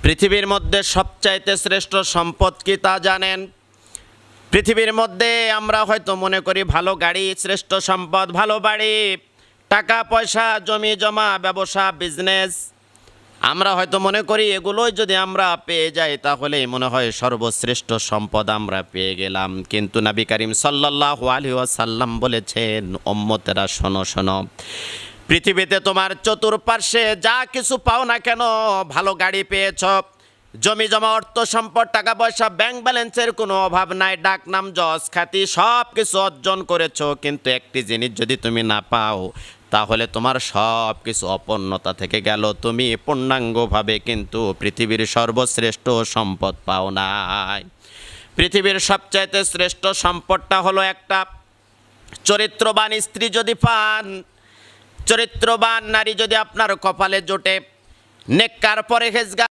পৃথিবীর মধ্যে সবচাইতে শ্রেষ্ঠ সম্পদ কি তা জানেন? পৃথিবীর মধ্যে আমরা হয়তো মনে করি ভালো গাড়ি শ্রেষ্ঠ সম্পদ, ভালো বাড়ি, টাকা পয়সা, জমি জমা, ব্যবসা, বিজনেস, আমরা হয়তো মনে করি এগুলোই যদি আমরা পেয়ে যাই তাহলেই মনে হয় সর্বশ্রেষ্ঠ সম্পদ আমরা পেয়ে গেলাম। কিন্তু নবী করিম সাল্লাল্লাহু আলাইহি ওয়াসাল্লাম বলেছেন, উম্মতেরা শোনো শোনো, পৃথিবীতে তোমার চতুর্পার্শ্বে যা কিছু পাও না কেন, ভালো গাড়ি পেয়েছ, জমি জমা, অর্থ সম্পদ, টাকা পয়সা, ব্যাংক ব্যালেন্সের কোনো অভাব নাই, ডাক নাম যশ খ্যাতি সব কিছু অর্জন করেছ, কিন্তু একটি জিনিস যদি তুমি না পাও তাহলে তোমার সব কিছু অপূর্ণতা থেকে গেল, তুমি পূর্ণাঙ্গভাবে কিন্তু পৃথিবীর সর্বশ্রেষ্ঠ সম্পদ পাও নাই। পৃথিবীর সবচাইতে শ্রেষ্ঠ সম্পদটা হলো একটা চরিত্রবান স্ত্রী যদি পান, চরিত্রবান নারী যদি আপনার কপালে জোটে, নেককার পরহেজগার